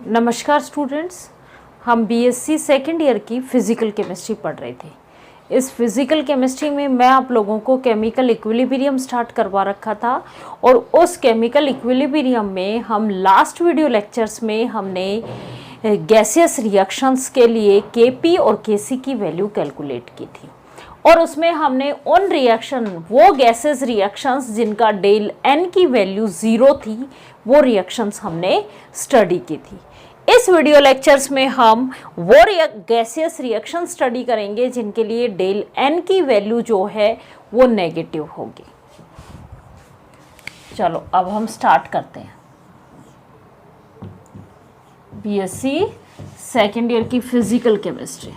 नमस्कार स्टूडेंट्स, हम BSc second year की फ़िज़िकल केमिस्ट्री पढ़ रहे थे। इस फिज़िकल केमिस्ट्री में मैं आप लोगों को केमिकल इक्विलिब्रियम स्टार्ट करवा रखा था और उस केमिकल इक्विलिब्रियम में हम लास्ट वीडियो लेक्चर्स में हमने गैसियस रिएक्शंस के लिए केपी और केसी की वैल्यू कैलकुलेट की थी और उसमें हमने उन रिएक्शन वो गैसेस रिएक्शंस जिनका डेल एन की वैल्यू 0 थी वो रिएक्शंस हमने स्टडी की थी। इस वीडियो लेक्चर्स में हम वो गैसियस रिएक्शन स्टडी करेंगे जिनके लिए डेल एन की वैल्यू जो है वो नेगेटिव होगी। चलो अब हम स्टार्ट करते हैं। बीएससी सेकेंड ईयर की फिजिकल केमिस्ट्री।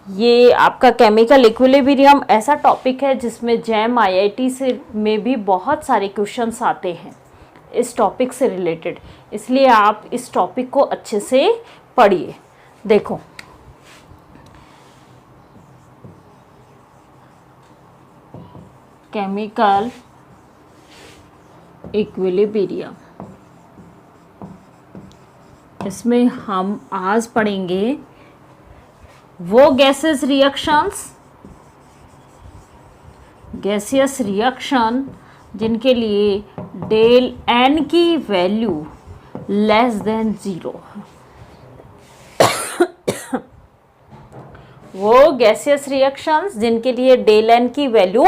ये आपका केमिकल इक्विलिब्रियम ऐसा टॉपिक है जिसमें जैम आईआईटी से में भी बहुत सारे क्वेश्चंस आते हैं इस टॉपिक से रिलेटेड, इसलिए आप इस टॉपिक को अच्छे से पढ़िए। देखो, केमिकल इक्विलिब्रियम, इसमें हम आज पढ़ेंगे वो गैसियस रिएक्शन जिनके लिए डेल एन की वैल्यू लेस देन 0। वो गैसियस रिएक्शंस जिनके लिए डेल एन की वैल्यू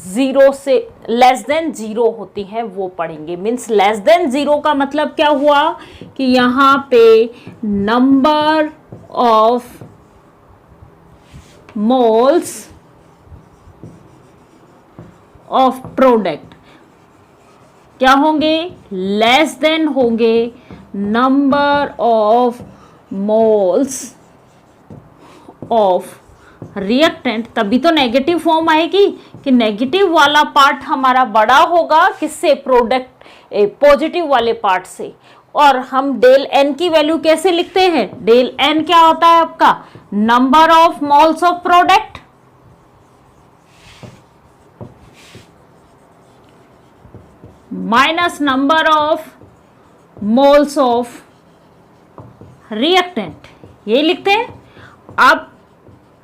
0 से लेस देन 0 होती है वो पढ़ेंगे। मीन्स लेस देन 0 का मतलब क्या हुआ कि यहाँ पे number of moles of product क्या होंगे, लेस देन होंगे number of moles of reactant. तभी तो नेगेटिव फॉर्म आएगी कि नेगेटिव वाला पार्ट हमारा बड़ा होगा किससे, प्रोडक्ट पॉजिटिव वाले पार्ट से। और हम डेल एन की वैल्यू कैसे लिखते हैं, डेल एन क्या होता है आपका, number of moles of product minus number of moles of reactant, ये लिखते हैं। अब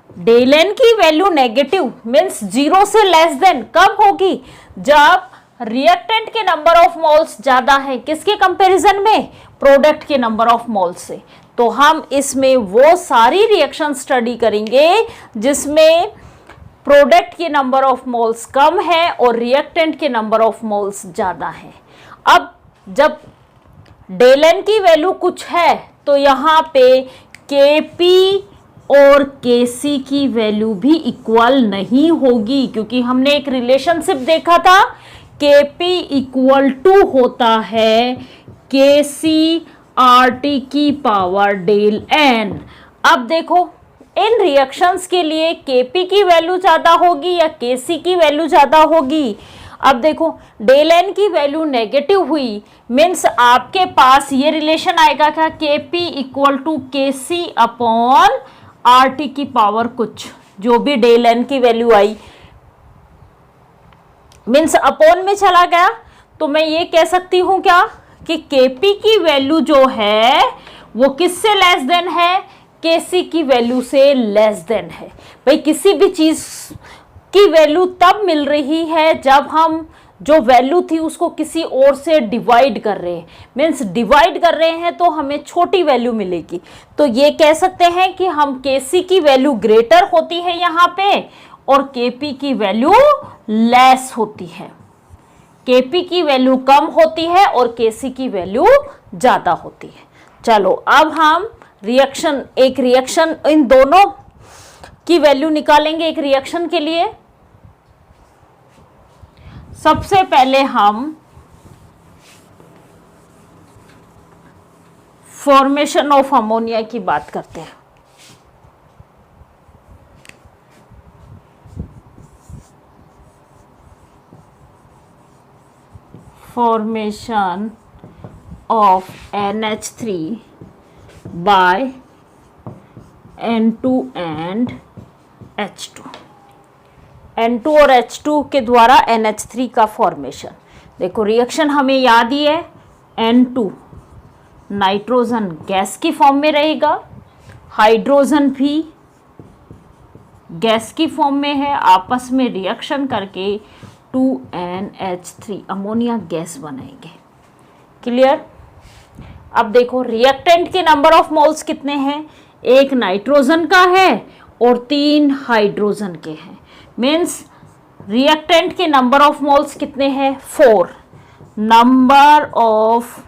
डेल एन की वैल्यू नेगेटिव मीन्स 0 से लेस देन कब होगी, जब रिएक्टेंट के नंबर ऑफ मोल्स ज्यादा है किसके कंपैरिजन में, प्रोडक्ट के नंबर ऑफ मोल्स से। तो हम इसमें वो सारी रिएक्शन स्टडी करेंगे जिसमें प्रोडक्ट के नंबर ऑफ मोल्स कम है और रिएक्टेंट के नंबर ऑफ मोल्स ज्यादा है। अब जब डेल एन की वैल्यू कुछ है तो यहाँ पे केपी और केसी की वैल्यू भी इक्वल नहीं होगी, क्योंकि हमने एक रिलेशनशिप देखा था, केपी इक्वल टू होता है केसी आरटी की पावर डेल एन। अब देखो, इन रिएक्शंस के लिए केपी की वैल्यू ज्यादा होगी या केसी की वैल्यू ज्यादा होगी। अब देखो, डेल एन की वैल्यू नेगेटिव हुई मीन्स आपके पास ये रिलेशन आएगा क्या, KP equal to KC upon RT की पावर कुछ, जो भी डेल एन की वैल्यू आई मीन्स अपॉन में चला गया। तो मैं ये कह सकती हूं क्या कि केपी की वैल्यू जो है वो किससे लेस देन है, केसी की वैल्यू से लेस देन है। भाई किसी भी चीज की वैल्यू तब मिल रही है जब हम जो वैल्यू थी उसको किसी और से डिवाइड कर रहे हैं, मीन्स डिवाइड कर रहे हैं तो हमें छोटी वैल्यू मिलेगी। तो ये कह सकते हैं कि हम केसी की वैल्यू ग्रेटर होती है यहाँ पे और केपी की वैल्यू लेस होती है, केपी की वैल्यू कम होती है और केसी की वैल्यू ज्यादा होती है। चलो अब हम एक रिएक्शन इन दोनों की वैल्यू निकालेंगे एक रिएक्शन के लिए। सबसे पहले हम फॉर्मेशन ऑफ अमोनिया की बात करते हैं। Formation of NH3 by N2 and H2, N2 और H2 के द्वारा NH3 का फॉर्मेशन। देखो रिएक्शन हमें याद ही है, N2 नाइट्रोजन गैस की फॉर्म में रहेगा, हाइड्रोजन भी गैस की फॉर्म में है, आपस में रिएक्शन करके 2NH3 अमोनिया गैस बनाएंगे। क्लियर? अब देखो रिएक्टेंट के नंबर ऑफ मोल्स कितने हैं, एक नाइट्रोजन का है और 3 हाइड्रोजन के हैं। मीन्स रिएक्टेंट के नंबर ऑफ मोल्स कितने हैं, 4। Number of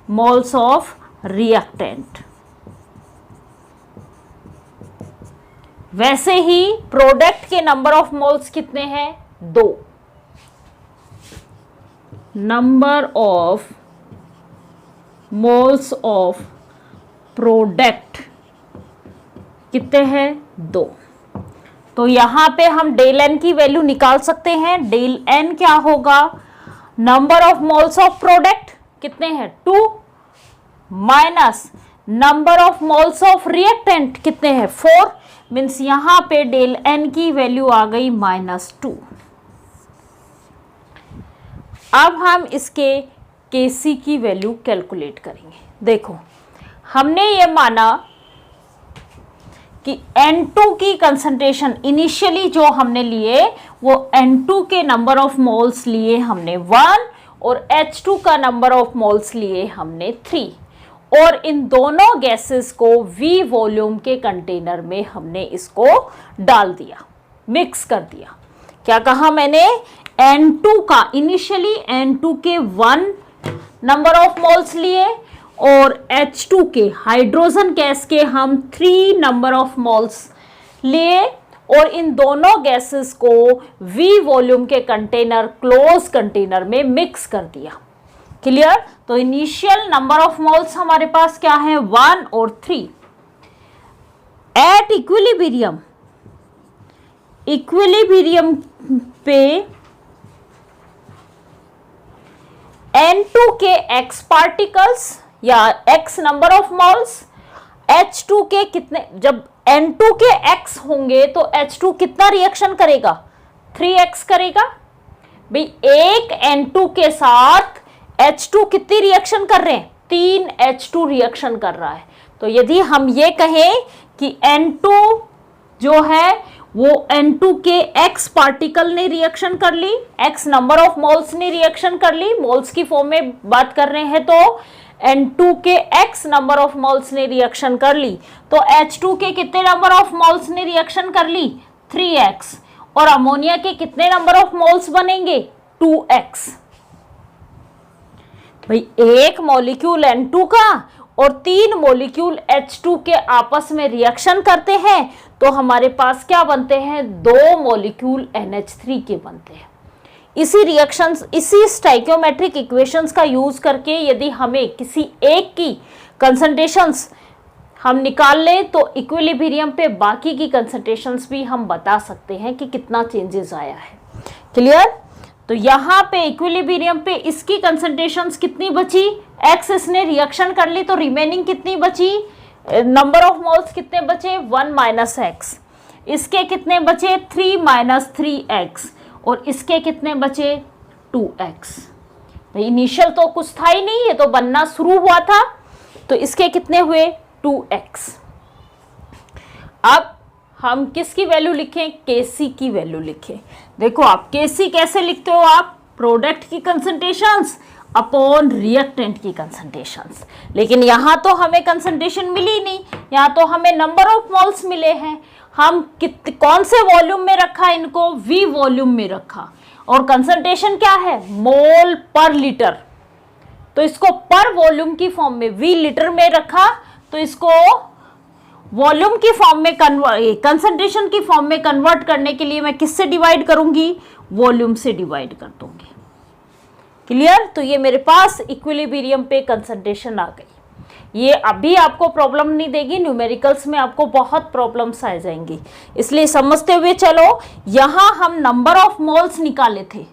moles of reactant. वैसे ही प्रोडक्ट के नंबर ऑफ मोल्स कितने हैं, 2। Number of moles of product कितने हैं, 2। तो यहां पे हम डेल एन की वैल्यू निकाल सकते हैं। डेल एन क्या होगा, number of moles of product कितने हैं, 2 minus number of moles of reactant कितने हैं, 4। मीन्स यहां पे डेल एन की वैल्यू आ गई -2। अब हम इसके Kc की वैल्यू कैलकुलेट करेंगे। देखो हमने ये माना कि N2 की कंसंट्रेशन इनिशियली जो हमने लिए वो N2 के नंबर ऑफ मोल्स लिए हमने 1 और H2 का नंबर ऑफ मोल्स लिए हमने 3, और इन दोनों गैसेस को V वॉल्यूम के कंटेनर में हमने इसको डाल दिया, मिक्स कर दिया। क्या कहा मैंने, N2 का इनिशियली N2 के 1 नंबर ऑफ मोल्स लिए और H2 के हाइड्रोजन गैस के हम 3 नंबर ऑफ मोल्स लिए, और इन दोनों गैसेस को V वॉल्यूम के कंटेनर, क्लोज कंटेनर में मिक्स कर दिया। क्लियर? तो इनिशियल नंबर ऑफ मोल्स हमारे पास क्या है, 1 और 3। एट इक्विलिब्रियम, इक्विलिब्रियम पे N2 के X पार्टिकल्स या X number of moles, H2 के कितने, जब N2 के X होंगे तो H2 कितना रिएक्शन करेगा, 3X करेगा। भाई एक N2 के साथ H2 कितनी रिएक्शन कर रहे हैं, 3 H2 रिएक्शन कर रहा है। तो यदि हम ये कहें कि N2 जो है वो N2 के X पार्टिकल ने रिएक्शन कर ली, X नंबर ऑफ मोल्स ने रिएक्शन कर ली, मोल्स की फॉर्म में बात कर रहे हैं तो N2 के X नंबर ऑफ मोल्स ने रिएक्शन कर ली, तो H2 के कितने नंबर ऑफ मोल्स ने रिएक्शन कर ली, 3X, और अमोनिया के कितने नंबर ऑफ मोल्स बनेंगे, 2X। भाई एक मॉलिक्यूल N2 का और 3 मॉलिक्यूल H2 के आपस में रिएक्शन करते हैं तो हमारे पास क्या बनते हैं, 2 मॉलिक्यूल NH3 के बनते हैं। इसी रिएक्शंस, इसी स्टाइकियोमेट्रिक इक्वेशंस का यूज करके यदि हमें किसी एक की कंसंट्रेशंस हम निकाल लें तो इक्विलिब्रियम पे बाकी की कंसंट्रेशंस भी हम बता सकते हैं कि कितना चेंजेस आया है। क्लियर? तो यहाँ पे इक्विलिब्रियम पे इसकी कंसंट्रेशंस कितनी बची, X इसने रिएक्शन कर ली तो रिमेनिंग कितनी बची, नंबर ऑफ मोल्स कितने बचे, 1 माइनस X। इसके कितने बचे, 3 माइनस 3X, और इसके कितने बचे, 2X। भाई इनिशियल तो कुछ था ही नहीं, ये तो बनना शुरू हुआ था, तो इसके कितने हुए, 2X। अब हम किसकी वैल्यू लिखें, Kc की वैल्यू लिखें। देखो आप Kc कैसे लिखते हो, आप प्रोडक्ट की कंसंट्रेशंस अपॉन रिएक्टेंट की कंसंट्रेशंस, लेकिन यहाँ तो हमें कंसंट्रेशन मिली नहीं, यहाँ तो हमें नंबर ऑफ मोल्स मिले हैं। हम कौन से वॉल्यूम में रखा इनको, V वॉल्यूम में रखा, और कंसंट्रेशन क्या है, मोल पर लीटर, तो इसको पर वॉल्यूम की फॉर्म में V लीटर में रखा, तो इसको वॉल्यूम की फॉर्म में कंसंट्रेशन की फॉर्म में कन्वर्ट करने के लिए मैं किससे डिवाइड करूंगी, वॉल्यूम से डिवाइड कर दूंगी। क्लियर? तो ये मेरे पास इक्विलिब्रियम पे कंसंट्रेशन आ गई। ये अभी आपको प्रॉब्लम नहीं देगी, न्यूमेरिकल्स में आपको बहुत प्रॉब्लम्स आ जाएंगी, इसलिए समझते हुए चलो। यहाँ हम नंबर ऑफ मोल्स निकाले थे,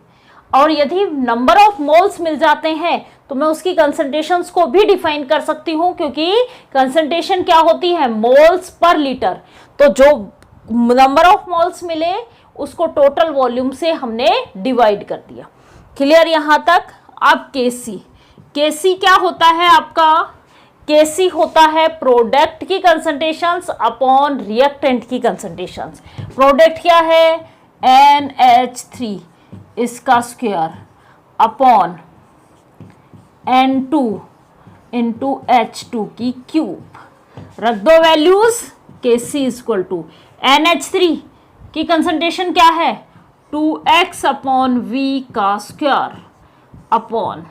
और यदि नंबर ऑफ मोल्स मिल जाते हैं तो मैं उसकी कंसंट्रेशंस को भी डिफाइन कर सकती हूँ, क्योंकि कंसंट्रेशन क्या होती है, मोल्स पर लीटर। तो जो नंबर ऑफ मोल्स मिले उसको टोटल वॉल्यूम से हमने डिवाइड कर दिया। क्लियर यहां तक? अब केसी क्या होता है आपका, केसी होता है प्रोडक्ट की कंसंट्रेशंस अपॉन रिएक्टेंट की कंसंट्रेशंस। प्रोडक्ट क्या है, NH3 इसका square upon N2 into H2 की क्यूब। रख दो values, Kc equal to NH3 की कंसंट्रेशन क्या है, 2x अपॉन V का स्क्वायर अपॉन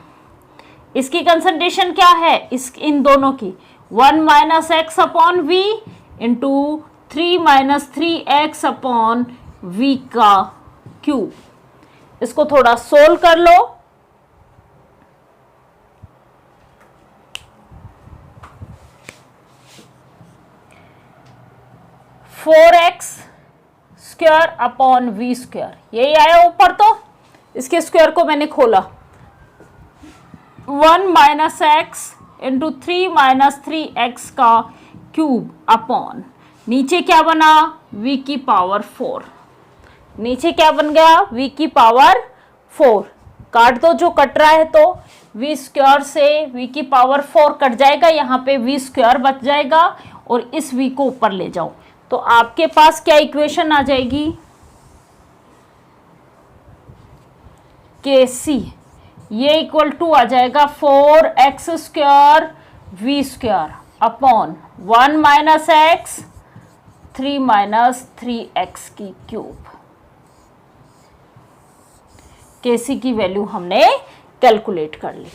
इसकी कंसंट्रेशन क्या है, इन दोनों की 1 minus x upon V into 3 minus 3x upon V का क्यूब। इसको थोड़ा सोल्व कर लो। Four x square upon V square, यही आया ऊपर। तो इसके स्क्वायर को मैंने खोला, 1 minus x into 3 minus 3x का क्यूब अपॉन नीचे क्या बना, v की पावर 4। नीचे क्या बन गया, v की पावर 4। काट दो जो कट रहा है, तो v स्क्वायर से v की पावर 4 कट जाएगा, यहाँ पे v स्क्वायर बच जाएगा और इस v को ऊपर ले जाओ तो आपके पास क्या इक्वेशन आ जाएगी, Kc ये इक्वल टू आ जाएगा 4x square v square upon 1 minus x 3 minus 3x की क्यूब। Kc की वैल्यू हमने कैलकुलेट कर ली।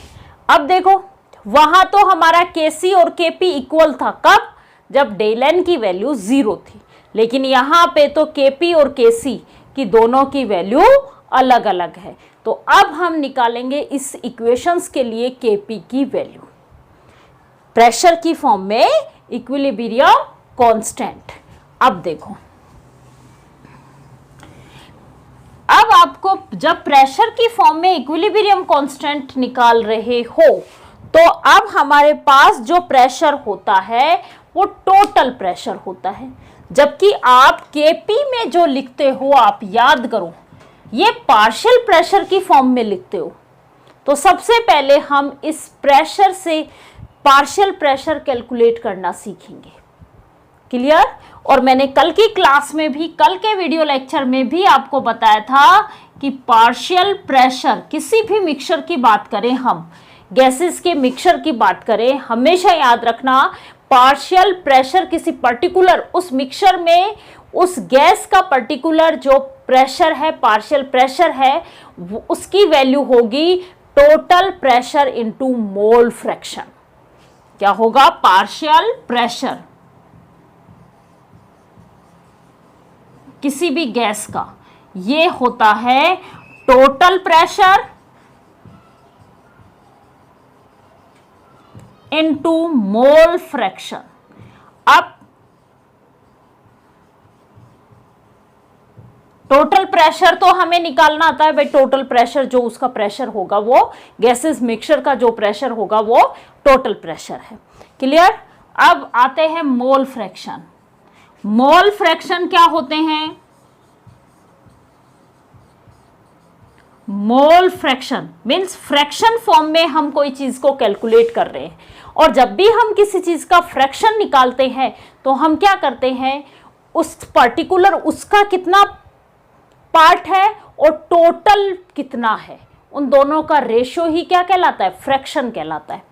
अब देखो वहां तो हमारा Kc और Kp इक्वल था, कब, जब डेल एन की वैल्यू 0 थी। लेकिन यहाँ पे तो Kp और Kc की दोनों की वैल्यू अलग अलग है। तो अब हम निकालेंगे इस इक्वेशंस के लिए Kp की वैल्यू प्रेशर की फॉर्म में, इक्विलिब्रियम कांस्टेंट। अब देखो, अब आपको जब प्रेशर की फॉर्म में इक्विलिब्रियम कांस्टेंट निकाल रहे हो तो अब हमारे पास जो प्रेशर होता है वो टोटल प्रेशर होता है, जबकि आप Kp में जो लिखते हो, आप याद करो, ये पार्शियल प्रेशर की फॉर्म में लिखते हो। तो सबसे पहले हम इस प्रेशर से पार्शियल प्रेशर कैलकुलेट करना सीखेंगे। क्लियर? और मैंने कल की क्लास में भी, कल के वीडियो लेक्चर में भी आपको बताया था कि पार्शियल प्रेशर, किसी भी मिक्सचर की बात करें, हम गैसेस के मिक्सचर की बात करें, हमेशा याद रखना पार्शियल प्रेशर किसी पर्टिकुलर उस मिक्सचर में उस गैस का पर्टिकुलर जो प्रेशर है, पार्शियल प्रेशर है, उसकी वैल्यू होगी total pressure into mole fraction. क्या होगा, पार्शियल प्रेशर किसी भी गैस का, ये होता है total pressure into mole fraction. अब टोटल प्रेशर तो हमें निकालना आता है भाई, टोटल प्रेशर जो उसका प्रेशर होगा वो गैसेस मिक्सचर का जो प्रेशर होगा वो टोटल प्रेशर है। क्लियर? अब आते हैं मोल फ्रैक्शन। मोल फ्रैक्शन क्या होते हैं, mole fraction means fraction form में हम कोई चीज को कैलकुलेट कर रहे हैं, और जब भी हम किसी चीज का फ्रैक्शन निकालते हैं तो हम क्या करते हैं, उस पर्टिकुलर उसका कितना पार्ट है और टोटल कितना है, उन दोनों का रेशियो ही क्या कहलाता है, फ्रैक्शन कहलाता है।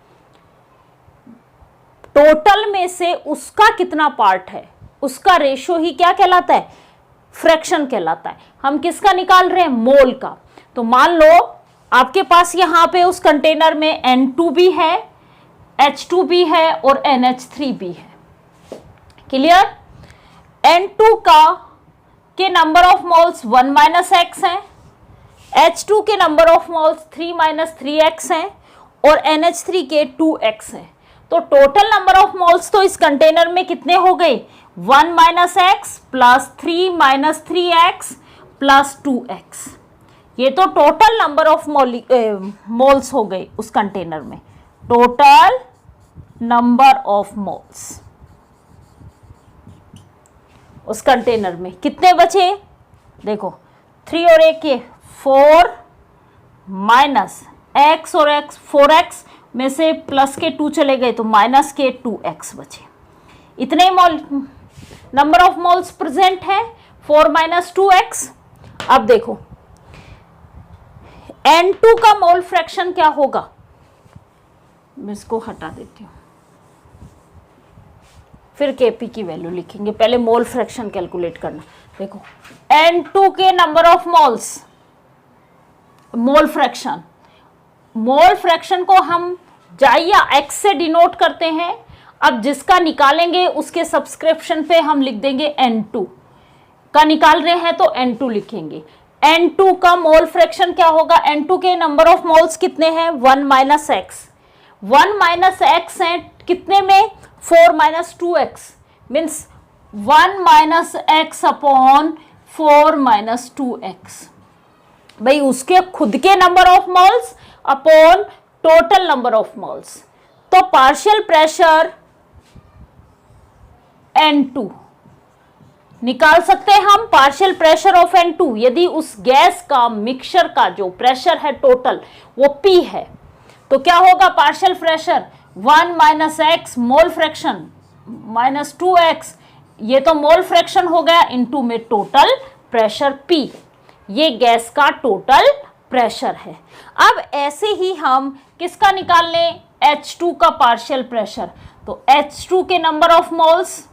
टोटल में से उसका कितना पार्ट है उसका रेशियो ही क्या कहलाता है, फ्रैक्शन कहलाता है। हम किसका निकाल रहे हैं, मोल का। तो मान लो आपके पास यहां पे उस कंटेनर में N2 भी है, H2 भी है और NH3 भी है। क्लियर? N2 के number of moles 1 minus x है, H2 के number of moles 3 minus 3x है और NH3 के 2x है। तो टोटल नंबर ऑफ मोल्स तो इस कंटेनर में कितने हो गए, 1 minus x plus 3 minus 3x plus 2x। ये तो टोटल नंबर ऑफ मोल्स हो गए उस कंटेनर में, टोटल नंबर ऑफ मोल्स उस कंटेनर में कितने बचे, देखो 3 और 1 के 4 माइनस x और x 4x में से प्लस के 2 चले गए तो माइनस के 2x बचे। इतने मोल नंबर ऑफ मोल्स प्रेजेंट है, 4 माइनस 2x। अब देखो N2 का मोल फ्रैक्शन क्या होगा, मैं इसको हटा देती हूँ, फिर Kp की वैल्यू लिखेंगे, पहले मोल फ्रैक्शन कैलकुलेट करना। देखो N2 के number of moles, mole fraction को हम जाई या x से डिनोट करते हैं। अब जिसका निकालेंगे उसके सब्सक्रिप्शन पे हम लिख देंगे N2 का, निकाल रहे हैं तो N2 लिखेंगे। N2 का मोल फ्रैक्शन क्या होगा, N2 के नंबर ऑफ मोल्स कितने हैं, 1 माइनस एक्स, 1 माइनस एक्स है कितने में, 4 minus 2x means 1 minus x upon 4 minus 2x। भाई उसके खुद के number of moles upon total number of moles, तो पार्शियल प्रेशर N2 निकाल सकते हैं हम, पार्शियल प्रेशर ऑफ N2। यदि उस गैस का मिक्सचर का जो प्रेशर है टोटल वो P है तो क्या होगा, partial pressure 1 minus x mole fraction minus 2x, ये तो मोल फ्रैक्शन हो गया, इनटू में टोटल प्रेशर P, ये गैस का टोटल प्रेशर है। अब ऐसे ही हम किसका निकाल लें, H2 का पार्शियल प्रेशर, तो H2 के नंबर ऑफ मोल्स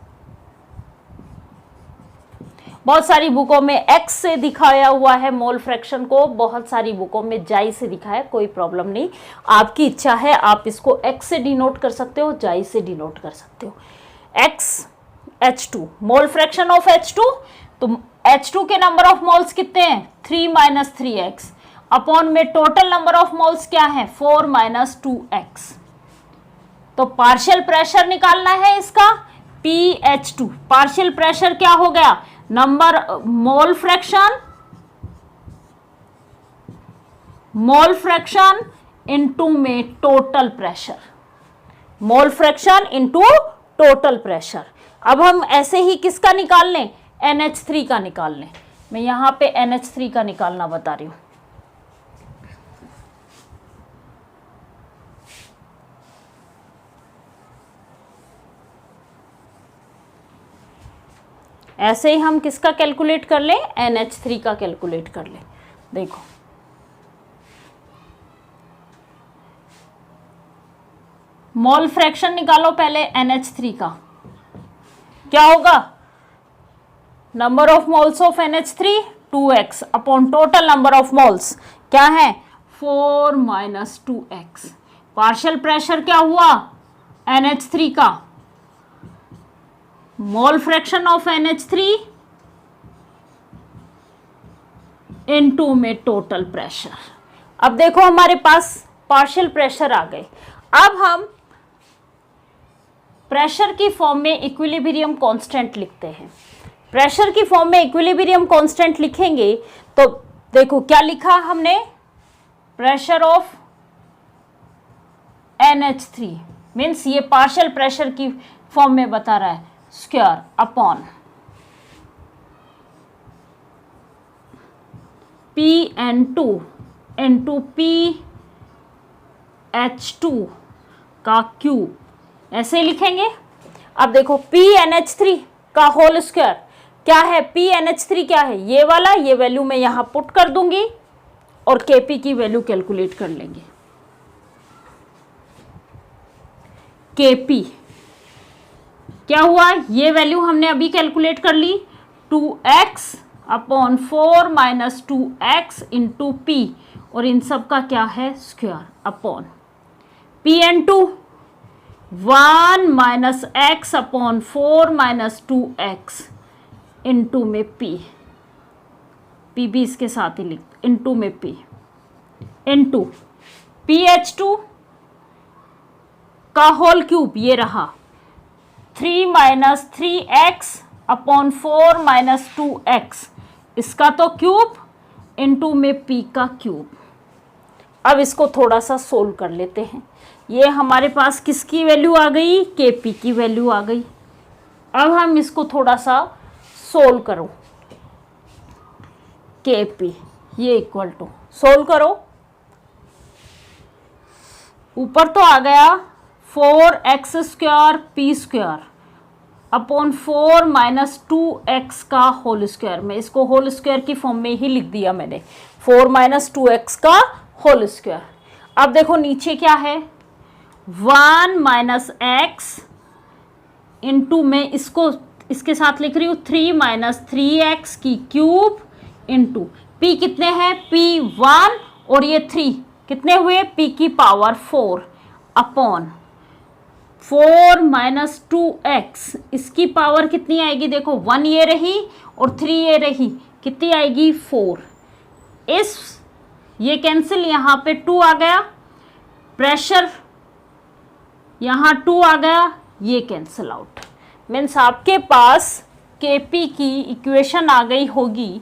बहुत सारी बुकों में x से दिखाया हुआ है मोल फ्रैक्शन को, बहुत सारी बुकों में जाई से दिखाया, कोई प्रॉब्लम नहीं, आपकी इच्छा है आप इसको x से डिनोट कर सकते हो, जाई से डिनोट कर सकते हो। x H2 mole fraction of H2, तो H2 के नंबर ऑफ मोल्स कितने हैं, 3 माइनस 3x अपॉन में टोटल नंबर ऑफ मोल्स क्या है, 4 माइनस 2x। तो पार्शियल प्रेशर निकालना है इसका, PH2 पार्शियल प्रेशर क्या हो गया, नंबर मोल फ्रैक्शन इनटू में total pressure, mole fraction into total pressure. अब हम ऐसे ही किसका निकाल लें, NH3 का निकाल लें, मैं यहां पे NH3 का निकालना बता रही हूं। ऐसे ही हम किसका कैलकुलेट कर लें, NH3 का कैलकुलेट कर लें। देखो मोल फ्रैक्शन निकालो पहले NH3 का, क्या होगा, number of moles of NH3 2x upon total number of moles क्या है, 4 माइनस 2x। पार्शियल प्रेशर क्या हुआ NH3 का, mole fraction of NH3 into में टोटल प्रेशर। अब देखो हमारे पास पार्शियल प्रेशर आ गए। अब हम प्रेशर की फॉर्म में इक्विलिब्रियम कांस्टेंट लिखते हैं। प्रेशर की फॉर्म में इक्विलिब्रियम कांस्टेंट लिखेंगे तो देखो क्या लिखा हमने, प्रेशर ऑफ NH3 मीन्स ये पार्शियल प्रेशर की फॉर्म में बता रहा है, square upon PN2 into PH2 का क्यूब, ऐसे लिखेंगे। अब देखो PNH3 का होल स्क्वायर क्या है, PNH3 क्या है, ये वाला, ये वैल्यू मैं यहां पुट कर दूंगी और Kp की वैल्यू कैलकुलेट कर लेंगे। Kp क्या हुआ, ये वैल्यू हमने अभी कैलकुलेट कर ली, 2x upon 4 minus 2x into P, और इन सब का क्या है square upon PN2 1 minus x upon 4 minus 2x into में P भी इसके साथ ही लिख, इंटू में P इंटू PH2 का होल क्यूब, ये रहा 3 minus 3x upon 4 minus 2x, इसका तो क्यूब इंटू में p का क्यूब। अब इसको थोड़ा सा सोल्व कर लेते हैं। ये हमारे पास किसकी वैल्यू आ गई, kp की वैल्यू आ गई। अब हम इसको थोड़ा सा सोल्व करो, kp ये इक्वल टू, सोल्व करो, ऊपर तो आ गया 4x² p² upon 4 minus 2x का होल स्क्वायर। में इसको होल स्क्वायर की फॉर्म में ही लिख दिया मैंने, 4 माइनस 2x का होल स्क्वायर। अब देखो नीचे क्या है, 1 माइनस एक्स इंटू में इसको इसके साथ लिख रही हूँ 3 माइनस 3x की क्यूब इंटू p कितने हैं, p 1 और ये 3 कितने हुए, p की पावर 4 अपॉन 4 माइनस 2x, इसकी पावर कितनी आएगी, देखो 1 ये रही और 3 ये रही, कितनी आएगी 4। इस ये कैंसिल, यहाँ पे 2 आ गया, प्रेशर यहाँ 2 आ गया, ये कैंसिल आउट। मीन्स आपके पास kp की इक्वेशन आ गई होगी,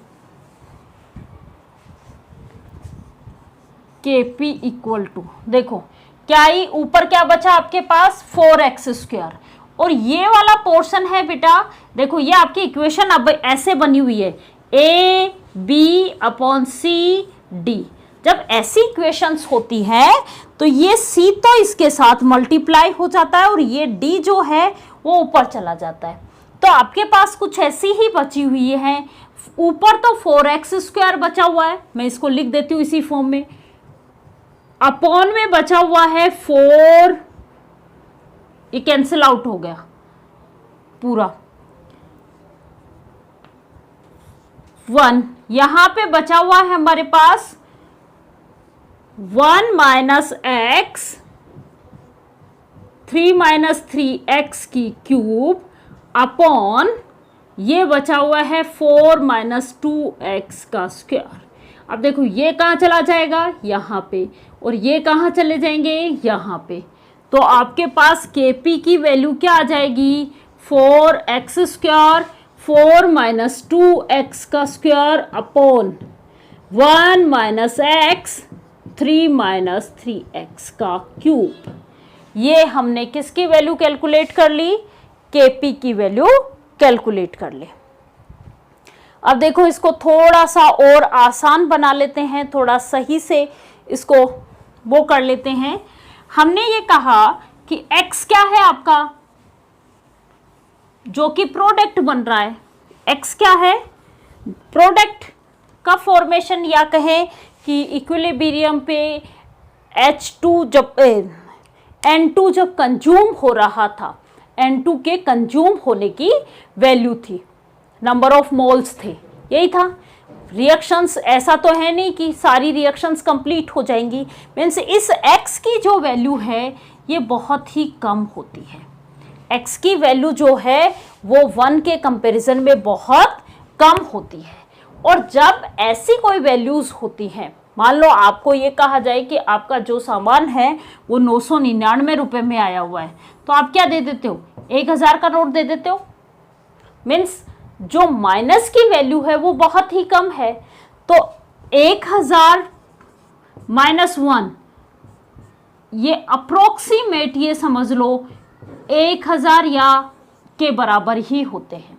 kp इक्वल टू, देखो क्या ही ऊपर क्या बचा आपके पास, 4x²। और ये वाला पोर्शन है बेटा, देखो ये आपकी इक्वेशन अब ऐसे बनी हुई है, a b upon c d। जब ऐसी इक्वेशंस होती हैं तो ये c तो इसके साथ मल्टीप्लाई हो जाता है और ये d जो है वो ऊपर चला जाता है। तो आपके पास कुछ ऐसी ही बची हुई है, ऊपर तो 4x² बचा हुआ है, मैं इसको लिख देती हूँ इसी फॉर्म में, अपॉन में बचा हुआ है 4, ये कैंसिल आउट हो गया पूरा, 1 यहां पे बचा हुआ है हमारे पास 1 माइनस एक्स, 3 माइनस 3x की क्यूब अपॉन ये बचा हुआ है 4 माइनस 2x का स्क्वायर। अब देखो ये कहाँ चला जाएगा, यहाँ पे, और ये कहाँ चले जाएंगे, यहाँ पे। तो आपके पास kp की वैल्यू क्या आ जाएगी, 4x², 4 माइनस 2x का square upon 1 minus x, 3 minus 3x का क्यूब। ये हमने किसकी वैल्यू कैलकुलेट कर ली, kp की वैल्यू कैलकुलेट कर ली। अब देखो इसको थोड़ा सा और आसान बना लेते हैं, थोड़ा सही से इसको वो कर लेते हैं। हमने ये कहा कि x क्या है आपका, जो कि प्रोडक्ट बन रहा है, x क्या है, प्रोडक्ट का फॉर्मेशन, या कहें कि इक्विलिब्रियम पे H2 जब N2 जब कंज्यूम हो रहा था, N2 के कंज्यूम होने की वैल्यू थी, नंबर ऑफ मोल्स थे, यही था। रिएक्शंस ऐसा तो है नहीं कि सारी रिएक्शंस कंप्लीट हो जाएंगी, मीन्स इस x की जो वैल्यू है ये बहुत ही कम होती है। x की वैल्यू जो है वो 1 के कंपैरिजन में बहुत कम होती है। और जब ऐसी कोई वैल्यूज़ होती हैं, मान लो आपको ये कहा जाए कि आपका जो सामान है वो 999 रुपये में आया हुआ है, तो आप क्या दे देते हो, 1000 का नोट दे देते हो। मीन्स जो माइनस की वैल्यू है वो बहुत ही कम है, तो 1000 माइनस 1, ये अप्रोक्सीमेट, ये समझ लो 1000 या के बराबर ही होते हैं,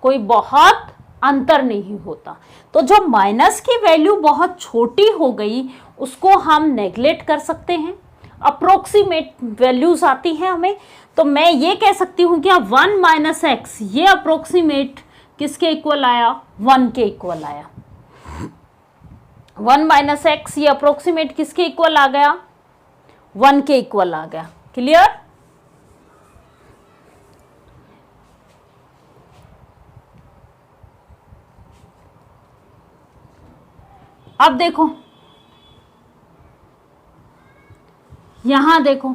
कोई बहुत अंतर नहीं होता। तो जो माइनस की वैल्यू बहुत छोटी हो गई उसको हम नेगलेक्ट कर सकते हैं, अप्रोक्सीमेट वैल्यूज आती हैं हमें। तो मैं ये कह सकती हूँ कि 1 माइनस एक्स ये अप्रोक्सीमेट किसके इक्वल आया, 1 के इक्वल आया। 1 माइनस एक्स ये अप्रोक्सीमेट किसके इक्वल आ गया, 1 के इक्वल आ गया। क्लियर। अब देखो यहां देखो,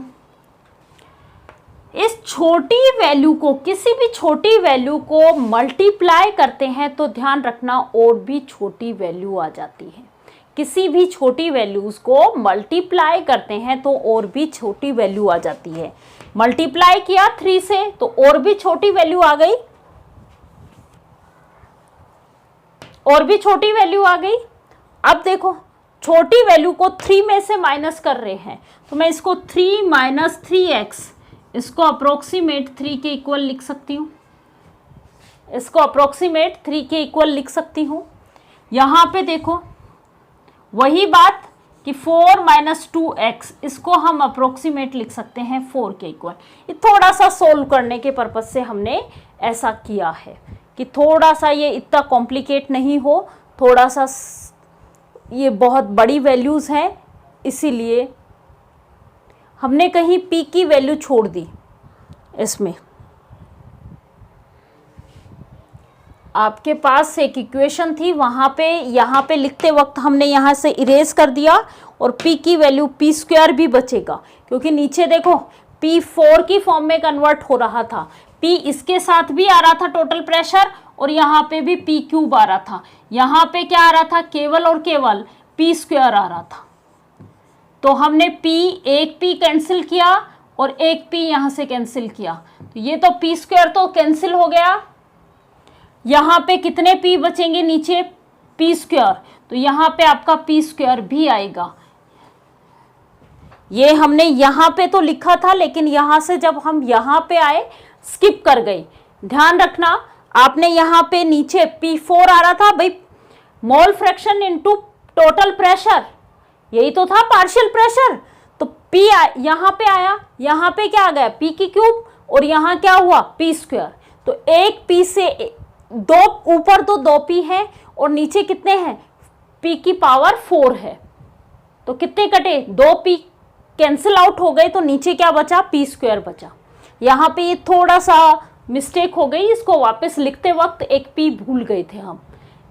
इस छोटी वैल्यू को, किसी भी छोटी वैल्यू को मल्टीप्लाई करते हैं तो ध्यान रखना और भी छोटी वैल्यू आ जाती है। किसी भी छोटी वैल्यूज को मल्टीप्लाई करते हैं तो और भी छोटी वैल्यू आ जाती है। मल्टीप्लाई किया 3 से तो और भी छोटी वैल्यू आ गई, और भी छोटी वैल्यू आ गई। अब देखो छोटी वैल्यू को 3 में से माइनस कर रहे हैं, तो मैं इसको 3 माइनस 3x, इसको अप्रोक्सीमेट 3 के इक्वल लिख सकती हूँ, इसको अप्रोक्सीमेट 3 के इक्वल लिख सकती हूँ। यहाँ पे देखो वही बात कि 4 माइनस 2x, इसको हम अप्रोक्सीमेट लिख सकते हैं 4 के इक्वल। ये थोड़ा सा सोल्व करने के पर्पज से हमने ऐसा किया है कि थोड़ा सा ये इतना कॉम्प्लिकेट नहीं हो, थोड़ा सा ये बहुत बड़ी वैल्यूज़ हैं, इसीलिए हमने कहीं p की वैल्यू छोड़ दी। इसमें आपके पास एक इक्वेशन थी, वहाँ पे यहाँ पे लिखते वक्त हमने यहाँ से इरेज कर दिया और p की वैल्यू p² भी बचेगा, क्योंकि नीचे देखो p4 की फॉर्म में कन्वर्ट हो रहा था, p इसके साथ भी आ रहा था टोटल प्रेशर और यहाँ पे भी p³ आ रहा था। यहाँ पे क्या आ रहा था, केवल और केवल p² आ रहा था। तो हमने एक p कैंसिल किया और एक p यहाँ से कैंसिल किया, तो ये तो p² तो कैंसिल हो गया। यहाँ पे कितने p बचेंगे नीचे, p², तो यहाँ पे आपका p² भी आएगा। ये हमने यहाँ पे तो लिखा था, लेकिन यहाँ से जब हम यहाँ पे आए स्किप कर गए। ध्यान रखना, आपने यहाँ पे नीचे P4 आ रहा था भाई, mole fraction into total pressure, यही तो था पार्शियल प्रेशर। तो P यहाँ पे आया, यहाँ पे क्या आ गया p³ और यहाँ क्या हुआ p²। तो एक p से दो, ऊपर तो 2p है और नीचे कितने हैं, p की पावर 4 है। तो कितने कटे, 2p कैंसिल आउट हो गए, तो नीचे क्या बचा, p² बचा। यहाँ पे ये थोड़ा सा मिस्टेक हो गई, इसको वापस लिखते वक्त एक p भूल गए थे हम,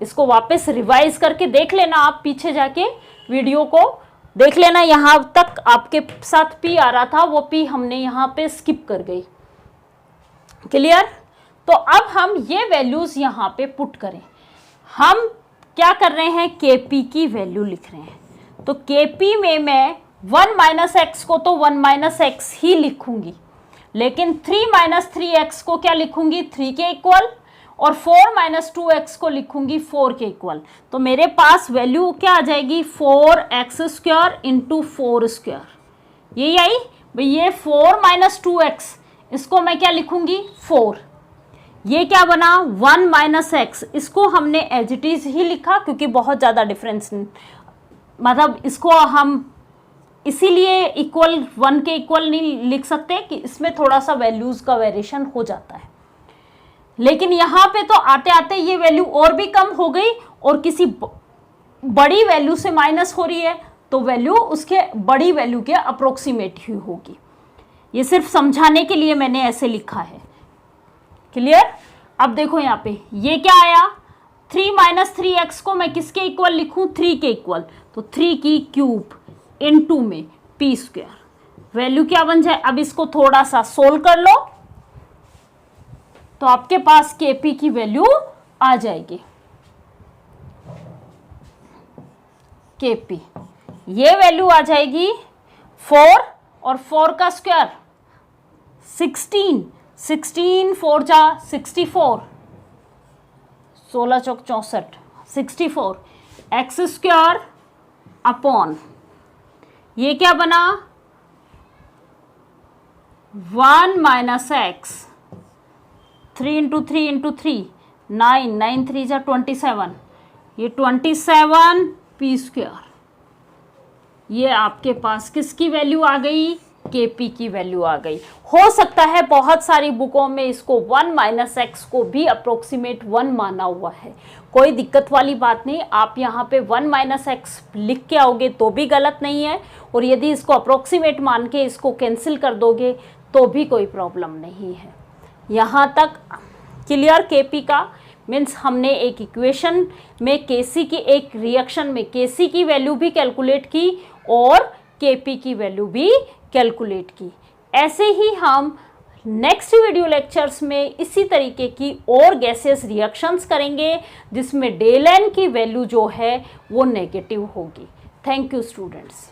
इसको वापस रिवाइज करके देख लेना, आप पीछे जाके वीडियो को देख लेना। यहाँ तक आपके साथ p आ रहा था, वो p हमने यहाँ पे स्किप कर गई। क्लियर। तो अब हम ये वैल्यूज यहाँ पे पुट करें, हम क्या कर रहे हैं, kp की वैल्यू लिख रहे हैं। तो kp में मैं 1 माइनस एक्स को तो 1 माइनस एक्स ही लिखूंगी, लेकिन 3 माइनस 3x को क्या लिखूंगी, 3 के इक्वल, और 4 माइनस 2x को लिखूंगी 4 के इक्वल। तो मेरे पास वैल्यू क्या आ जाएगी, 4x² इंटू 4², यही आई भाई। ये 4 माइनस 2x, इसको मैं क्या लिखूंगी 4, ये क्या बना 1 माइनस एक्स, इसको हमने एज इट इज ही लिखा क्योंकि बहुत ज़्यादा डिफरेंस, मतलब इसको हम इसीलिए इक्वल 1 के इक्वल नहीं लिख सकते कि इसमें थोड़ा सा वैल्यूज का वेरिएशन हो जाता है। लेकिन यहाँ पे तो आते आते ये वैल्यू और भी कम हो गई और किसी बड़ी वैल्यू से माइनस हो रही है, तो वैल्यू उसके बड़ी वैल्यू के अप्रोक्सीमेट ही होगी। ये सिर्फ समझाने के लिए मैंने ऐसे लिखा है। क्लियर। अब देखो यहाँ पे ये क्या आया, 3 माइनस 3x को मैं किसके इक्वल लिखूं, 3 के इक्वल, तो 3 की क्यूब इनटू में p², वैल्यू क्या बन जाए। अब इसको थोड़ा सा सोल्व कर लो तो आपके पास kp की वैल्यू आ जाएगी। kp ये वैल्यू आ जाएगी 4 और 4 का स्क्वायर 16, 16 4 जा 64, 16 चौक 64, 64 x² अपॉन ये क्या बना 1 माइनस एक्स, 3 इंटू 3 इंटू 3 9, 9 3 जा 27, ये 27 p²। ये आपके पास किसकी वैल्यू आ गई, kp की वैल्यू आ गई। हो सकता है बहुत सारी बुकों में इसको 1 माइनस एक्स को भी अप्रोक्सीमेट 1 माना हुआ है, कोई दिक्कत वाली बात नहीं। आप यहाँ पे 1 माइनस एक्स लिख के आओगे तो भी गलत नहीं है, और यदि इसको अप्रोक्सीमेट मान के इसको कैंसिल कर दोगे तो भी कोई प्रॉब्लम नहीं है। यहाँ तक क्लियर। kp का मीन्स हमने एक इक्वेशन में kc की, एक रिएक्शन में kc की वैल्यू भी कैलकुलेट की और kp की वैल्यू भी कैलकुलेट की। ऐसे ही हम नेक्स्ट वीडियो लेक्चर्स में इसी तरीके की और गैसेस रिएक्शंस करेंगे जिसमें डेल एन की वैल्यू जो है वो नेगेटिव होगी। Thank you students.